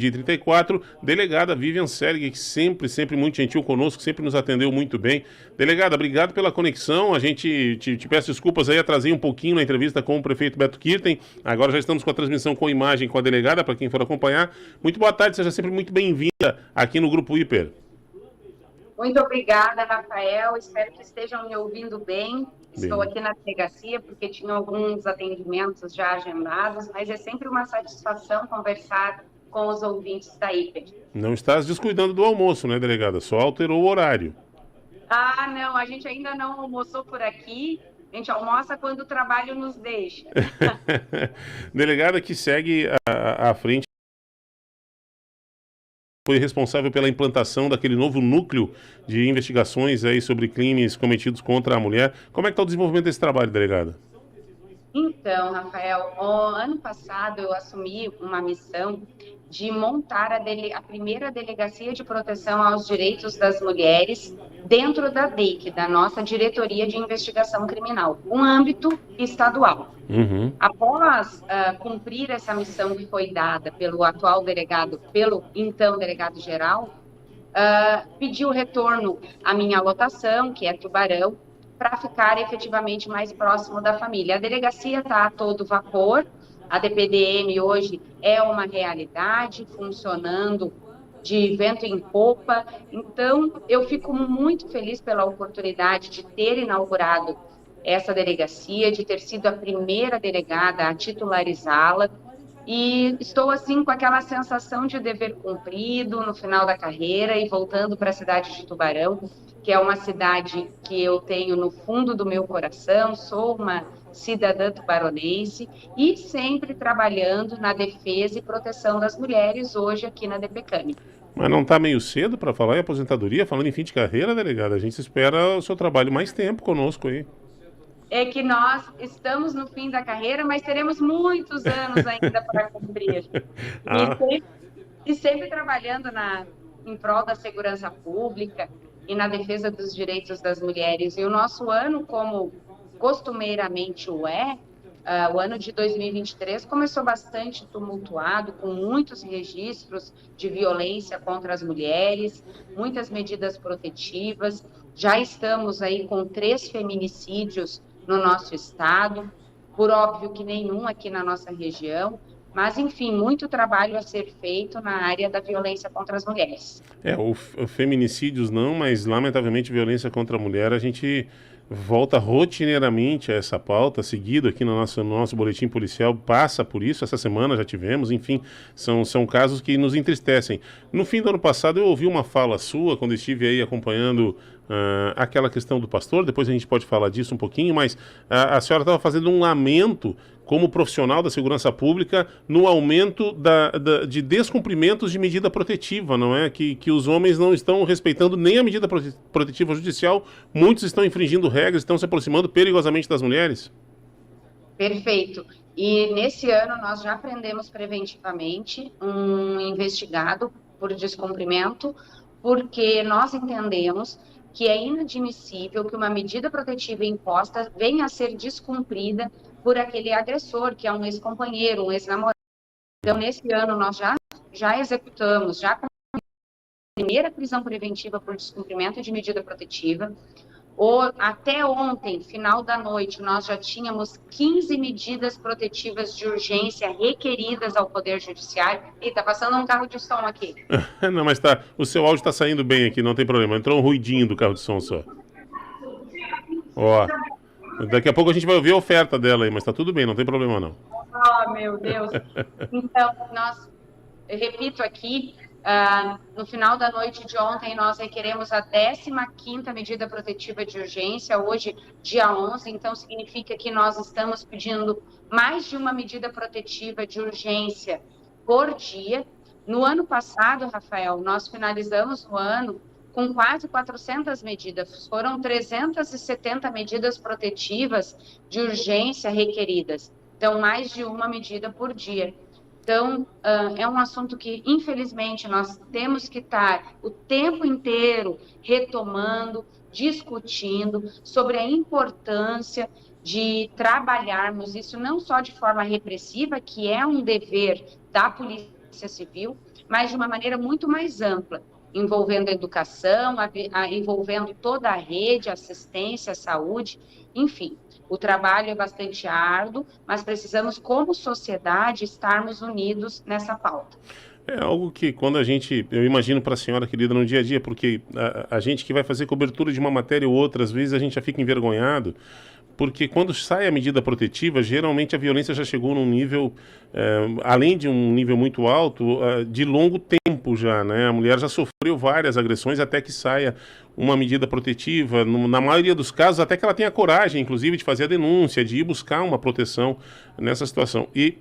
de 34, delegada Vivian Selig, que sempre muito gentil conosco, sempre nos atendeu muito bem. Delegada, obrigado pela conexão. A gente te peço desculpas aí, atrasei um pouquinho na entrevista com o prefeito Beto Kirten. Agora já estamos com a transmissão com imagem com a delegada, para quem for acompanhar. Muito boa tarde, seja sempre muito bem-vinda aqui no Grupo Hiper. Muito obrigada, Rafael. Espero que estejam me ouvindo bem. Estou aqui na delegacia porque tinha alguns atendimentos já agendados, mas é sempre uma satisfação conversar com os ouvintes da Hiper. Não estás descuidando do almoço, né, delegada? Só alterou o horário. Ah, não, a gente ainda não almoçou por aqui. A gente almoça quando o trabalho nos deixa. Delegada que segue à frente, foi responsável pela implantação daquele novo núcleo de investigações aí sobre crimes cometidos contra a mulher. Como é que está o desenvolvimento desse trabalho, delegada? Então, Rafael, ano passado eu assumi uma missão de montar a primeira delegacia de proteção aos direitos das mulheres dentro da DEIC, da nossa Diretoria de Investigação Criminal, um âmbito estadual. Após cumprir essa missão que foi dada pelo atual delegado, pelo então delegado-geral, pedi o retorno à minha lotação, que é Tubarão, para ficar efetivamente mais próximo da família. A delegacia está a todo vapor, a DPDM hoje é uma realidade, funcionando de vento em popa, então eu fico muito feliz pela oportunidade de ter inaugurado essa delegacia, de ter sido a primeira delegada a titularizá-la, e estou assim com aquela sensação de dever cumprido no final da carreira e voltando para a cidade de Tubarão, que é uma cidade que eu tenho no fundo do meu coração, sou uma cidadã tubaronense e sempre trabalhando na defesa e proteção das mulheres hoje aqui na DPCAM. Mas não está meio cedo para falar em aposentadoria? Falando em fim de carreira, delegada, a gente espera o seu trabalho mais tempo conosco aí. É que nós estamos no fim da carreira, mas teremos muitos anos ainda para cumprir. E sempre trabalhando em prol da segurança pública e na defesa dos direitos das mulheres. E o nosso ano, como costumeiramente o ano de 2023 começou bastante tumultuado, com muitos registros de violência contra as mulheres, muitas medidas protetivas. Já estamos aí com 3 feminicídios no nosso estado, por óbvio que nenhum aqui na nossa região, mas, enfim, muito trabalho a ser feito na área da violência contra as mulheres. O feminicídios não, mas lamentavelmente violência contra a mulher, a gente volta rotineiramente a essa pauta, seguido aqui no nosso boletim policial, passa por isso, essa semana já tivemos, enfim, são casos que nos entristecem. No fim do ano passado eu ouvi uma fala sua, quando estive aí acompanhando aquela questão do pastor, depois a gente pode falar disso um pouquinho, mas a senhora estava fazendo um lamento como profissional da segurança pública no aumento de descumprimentos de medida protetiva, não é? Que os homens não estão respeitando nem a medida protetiva judicial, muitos estão infringindo regras, estão se aproximando perigosamente das mulheres. Perfeito. E nesse ano nós já prendemos preventivamente um investigado por descumprimento, porque nós entendemos que é inadmissível que uma medida protetiva imposta venha a ser descumprida por aquele agressor, que é um ex-companheiro, um ex-namorado. Então, nesse ano, nós já executamos, já com a primeira prisão preventiva por descumprimento de medida protetiva. Até ontem, final da noite, nós já tínhamos 15 medidas protetivas de urgência requeridas ao Poder Judiciário. E está passando um carro de som aqui. Não, mas o seu áudio está saindo bem aqui, não tem problema. Entrou um ruidinho do carro de som só. Ó, daqui a pouco a gente vai ouvir a oferta dela aí, mas tá tudo bem, não tem problema não. Oh, meu Deus. Então, eu repito aqui, no final da noite de ontem, nós requeremos a 15ª medida protetiva de urgência, hoje, dia 11, então significa que nós estamos pedindo mais de uma medida protetiva de urgência por dia. No ano passado, Rafael, nós finalizamos o ano com quase 400 medidas, foram 370 medidas protetivas de urgência requeridas, então mais de uma medida por dia. Então, é um assunto que, infelizmente, nós temos que estar o tempo inteiro retomando, discutindo sobre a importância de trabalharmos isso não só de forma repressiva, que é um dever da Polícia Civil, mas de uma maneira muito mais ampla, envolvendo a educação, envolvendo toda a rede, assistência, saúde, enfim. O trabalho é bastante árduo, mas precisamos, como sociedade, estarmos unidos nessa pauta. É algo que quando eu imagino para a senhora, querida, no dia a dia, porque a gente que vai fazer cobertura de uma matéria ou outra, às vezes a gente já fica envergonhado, porque quando sai a medida protetiva, geralmente a violência já chegou num nível, além de um nível muito alto, de longo tempo já, né? A mulher já sofreu várias agressões até que saia uma medida protetiva, na maioria dos casos, até que ela tenha coragem, inclusive, de fazer a denúncia, de ir buscar uma proteção nessa situação. E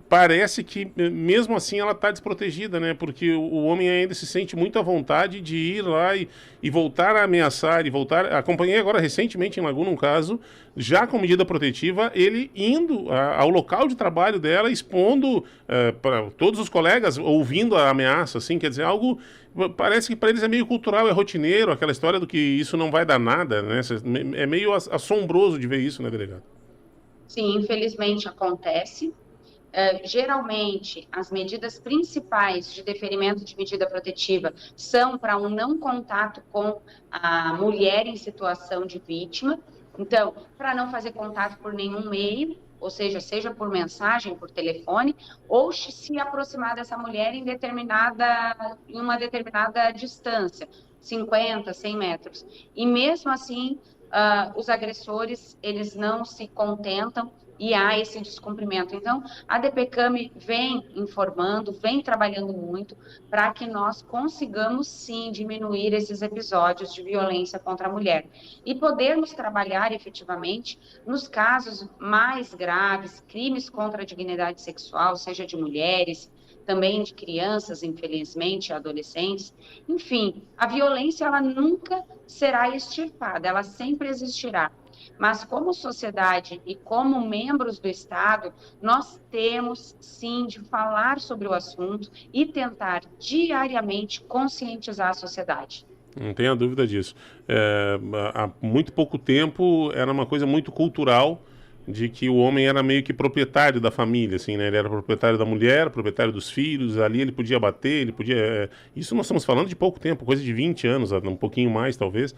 parece que mesmo assim ela está desprotegida, né? Porque o homem ainda se sente muito à vontade de ir lá e voltar a ameaçar e voltar. Acompanhei agora recentemente em Laguna um caso, já com medida protetiva, ele indo ao local de trabalho dela, expondo para todos os colegas, ouvindo a ameaça, assim, quer dizer, algo. Parece que para eles é meio cultural, é rotineiro, aquela história do que isso não vai dar nada, né? É meio assombroso de ver isso, né, delegado? Sim, infelizmente acontece. Geralmente, as medidas principais de deferimento de medida protetiva são para um não contato com a mulher em situação de vítima. Então, para não fazer contato por nenhum meio, ou seja por mensagem, por telefone, ou se aproximar dessa mulher em uma determinada distância, 50, 100 metros. E mesmo assim, os agressores, eles não se contentam e há esse descumprimento. Então, a DPCAM vem informando, vem trabalhando muito para que nós consigamos, sim, diminuir esses episódios de violência contra a mulher e podermos trabalhar efetivamente nos casos mais graves, crimes contra a dignidade sexual, seja de mulheres, também de crianças, infelizmente, adolescentes. Enfim, a violência, ela nunca será extirpada, ela sempre existirá. Mas como sociedade e como membros do Estado, nós temos sim de falar sobre o assunto e tentar diariamente conscientizar a sociedade. Não tenha dúvida disso. Há muito pouco tempo era uma coisa muito cultural de que o homem era meio que proprietário da família, assim, né? Ele era proprietário da mulher, proprietário dos filhos, ali ele podia bater, ele podia... Isso nós estamos falando de pouco tempo, coisa de 20 anos, um pouquinho mais talvez.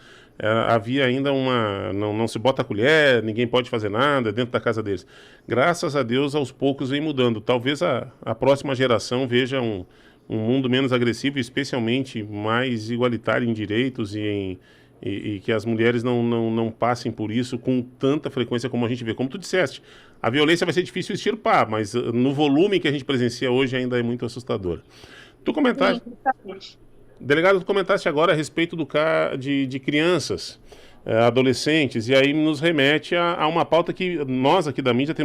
Havia ainda uma... Não se bota a colher, ninguém pode fazer nada dentro da casa deles. Graças a Deus, aos poucos vem mudando. Talvez a próxima geração veja um mundo menos agressivo, especialmente mais igualitário em direitos e que as mulheres não passem por isso com tanta frequência como a gente vê. Como tu disseste, a violência vai ser difícil extirpar, mas no volume que a gente presencia hoje ainda é muito assustador. Tu comentaste, delegado, tu comentaste agora a respeito de crianças, adolescentes, e aí nos remete a uma pauta que nós aqui da mídia,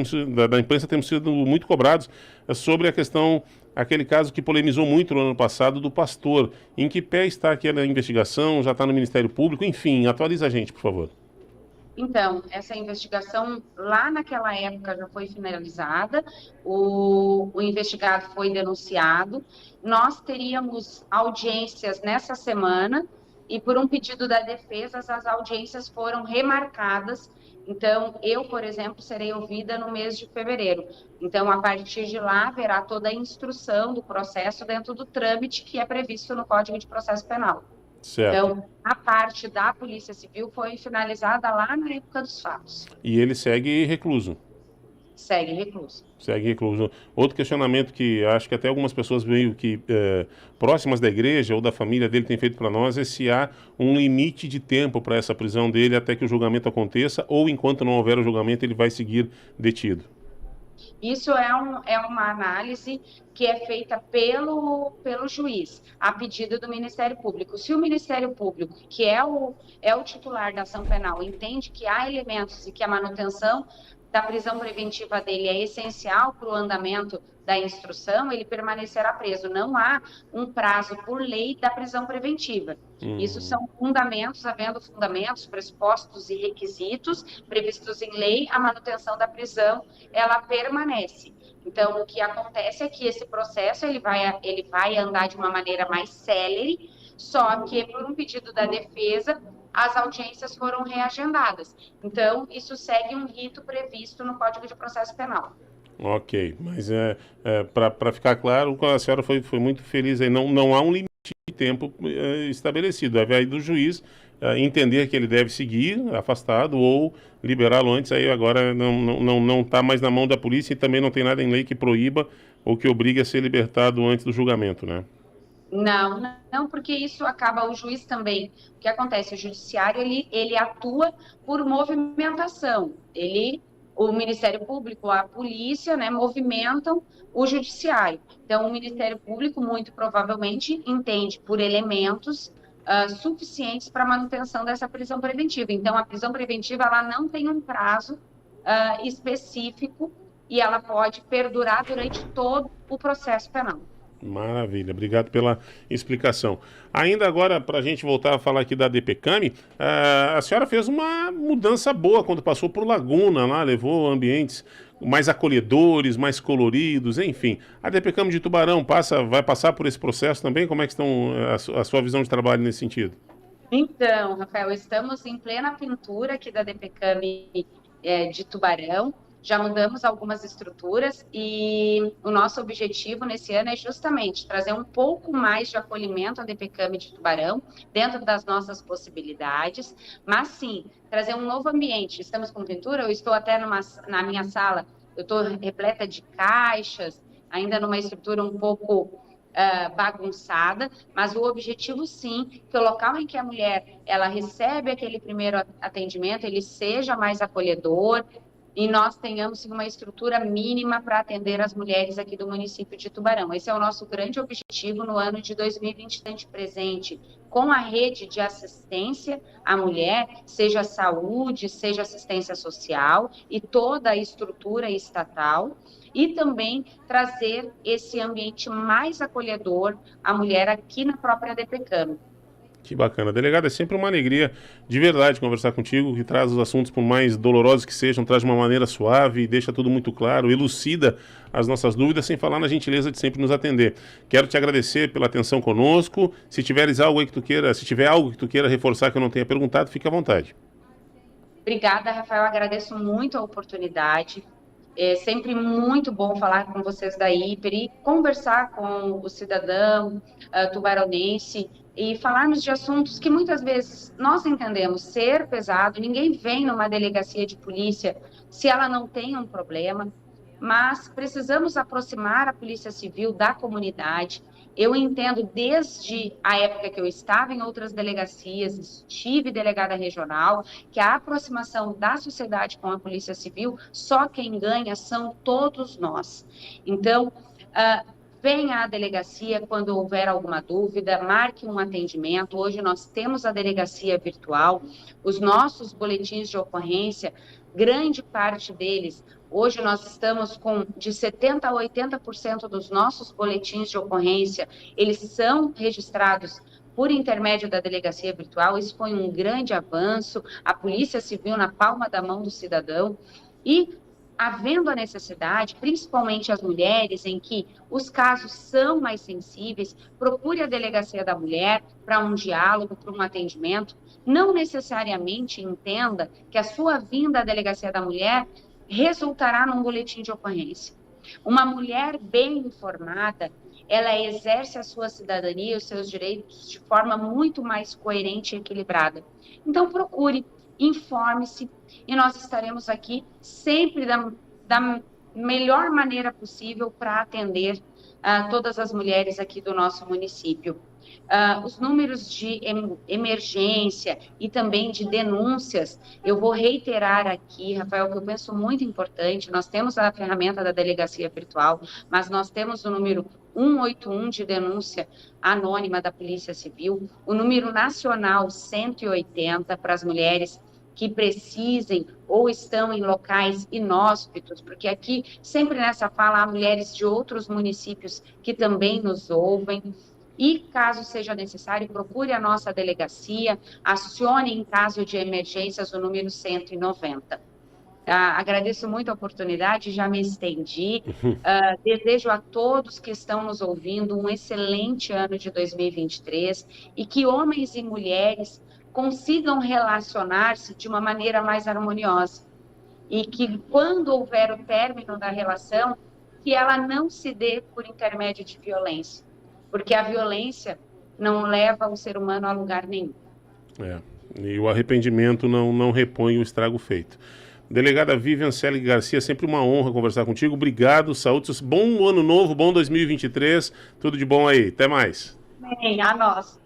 da imprensa, temos sido muito cobrados sobre a questão, aquele caso que polemizou muito no ano passado do pastor. Em que pé está aquela investigação? Já está no Ministério Público? Enfim, atualiza a gente, por favor. Então, essa investigação lá naquela época já foi finalizada, o investigado foi denunciado, nós teríamos audiências nessa semana e por um pedido da defesa as audiências foram remarcadas. Então, eu, por exemplo, serei ouvida no mês de fevereiro. Então, a partir de lá, haverá toda a instrução do processo dentro do trâmite que é previsto no Código de Processo Penal. Certo. Então, a parte da Polícia Civil foi finalizada lá na época dos fatos. E ele segue recluso? Segue recluso. Segue recluso. Outro questionamento que acho que até algumas pessoas meio que próximas da igreja ou da família dele têm feito para nós é se há um limite de tempo para essa prisão dele até que o julgamento aconteça ou enquanto não houver o julgamento ele vai seguir detido. Isso é uma análise que é feita pelo juiz, a pedido do Ministério Público. Se o Ministério Público, que é o titular da ação penal, entende que há elementos e que a manutenção da prisão preventiva dele é essencial para o andamento da instrução, ele permanecerá preso. Não há um prazo por lei da prisão preventiva. Isso são fundamentos, havendo fundamentos, pressupostos e requisitos previstos em lei, a manutenção da prisão, ela permanece. Então, o que acontece é que esse processo ele vai andar de uma maneira mais célere, só que por um pedido da defesa, as audiências foram reagendadas. Então, isso segue um rito previsto no Código de Processo Penal. Ok, mas para ficar claro, a senhora foi muito feliz aí. Não há um limite de tempo estabelecido. Deve aí do juiz entender que ele deve seguir afastado ou liberá-lo antes. Aí agora não está mais na mão da polícia e também não tem nada em lei que proíba ou que obrigue a ser libertado antes do julgamento, né? Não, não, porque isso acaba o juiz também. O que acontece? O judiciário ele atua por movimentação. O Ministério Público, a polícia, né, movimentam o judiciário. Então, o Ministério Público muito provavelmente entende por elementos suficientes para a manutenção dessa prisão preventiva. Então, a prisão preventiva ela não tem um prazo específico e ela pode perdurar durante todo o processo penal. Maravilha, obrigado pela explicação. Ainda agora, para a gente voltar a falar aqui da DPCAM, a senhora fez uma mudança boa quando passou por Laguna lá, levou ambientes mais acolhedores, mais coloridos, enfim. A DPCAM de Tubarão vai passar por esse processo também? Como é que estão a sua visão de trabalho nesse sentido? Então, Rafael, estamos em plena pintura aqui da DPCAM de Tubarão. Já mudamos algumas estruturas e o nosso objetivo nesse ano é justamente trazer um pouco mais de acolhimento à DPCAM de Tubarão, dentro das nossas possibilidades, mas sim, trazer um novo ambiente. Estamos com pintura, eu estou até na minha sala, eu estou repleta de caixas, ainda numa estrutura um pouco bagunçada, mas o objetivo sim, que o local em que a mulher ela recebe aquele primeiro atendimento, ele seja mais acolhedor e nós tenhamos sim, uma estrutura mínima para atender as mulheres aqui do município de Tubarão. Esse é o nosso grande objetivo no ano de 2020 presente, com a rede de assistência à mulher, seja saúde, seja assistência social e toda a estrutura estatal, e também trazer esse ambiente mais acolhedor à mulher aqui na própria DPCAM. Que bacana. Delegado, é sempre uma alegria de verdade conversar contigo, que traz os assuntos, por mais dolorosos que sejam, traz de uma maneira suave, deixa tudo muito claro, elucida as nossas dúvidas, sem falar na gentileza de sempre nos atender. Quero te agradecer pela atenção conosco. Se tiveres algo aí que tu queira, se tiver algo que tu queira reforçar que eu não tenha perguntado, fique à vontade. Obrigada, Rafael. Agradeço muito a oportunidade. É sempre muito bom falar com vocês da Hiper e conversar com o cidadão tubaronense e falarmos de assuntos que muitas vezes nós entendemos ser pesado. Ninguém vem numa delegacia de polícia se ela não tem um problema, mas precisamos aproximar a Polícia Civil da comunidade. Eu entendo desde a época que eu estava em outras delegacias, estive delegada regional, que a aproximação da sociedade com a Polícia Civil, só quem ganha são todos nós. Então, venha à delegacia quando houver alguma dúvida, marque um atendimento. Hoje nós temos a delegacia virtual, os nossos boletins de ocorrência, grande parte deles. Hoje nós estamos com de 70% a 80% dos nossos boletins de ocorrência, eles são registrados por intermédio da delegacia virtual. Isso foi um grande avanço, a Polícia Civil na palma da mão do cidadão. E havendo a necessidade, principalmente as mulheres, em que os casos são mais sensíveis, procure a delegacia da mulher para um diálogo, para um atendimento. Não necessariamente entenda que a sua vinda à delegacia da mulher resultará num boletim de ocorrência. Uma mulher bem informada, ela exerce a sua cidadania, os seus direitos de forma muito mais coerente e equilibrada. Então, procure, informe-se e nós estaremos aqui sempre da melhor maneira possível para atender todas as mulheres aqui do nosso município. Os números de emergência e também de denúncias, eu vou reiterar aqui, Rafael, que eu penso muito importante. Nós temos a ferramenta da delegacia virtual, mas nós temos o número 181 de denúncia anônima da Polícia Civil, o número nacional 180 para as mulheres que precisem ou estão em locais inóspitos, porque aqui, sempre nessa fala, há mulheres de outros municípios que também nos ouvem. E, caso seja necessário, procure a nossa delegacia, acione em caso de emergências o número 190. Agradeço muito a oportunidade, já me estendi. Desejo a todos que estão nos ouvindo um excelente ano de 2023 e que homens e mulheres consigam relacionar-se de uma maneira mais harmoniosa. e que quando houver o término da relação, que ela não se dê por intermédio de violência, porque a violência não leva o ser humano a lugar nenhum. É. E o arrependimento não repõe o estrago feito. Delegada Vivian Selig Garcia, sempre uma honra conversar contigo. Obrigado, saúde, bom ano novo, bom 2023. Tudo de bom aí. Até mais. Bem, a nós.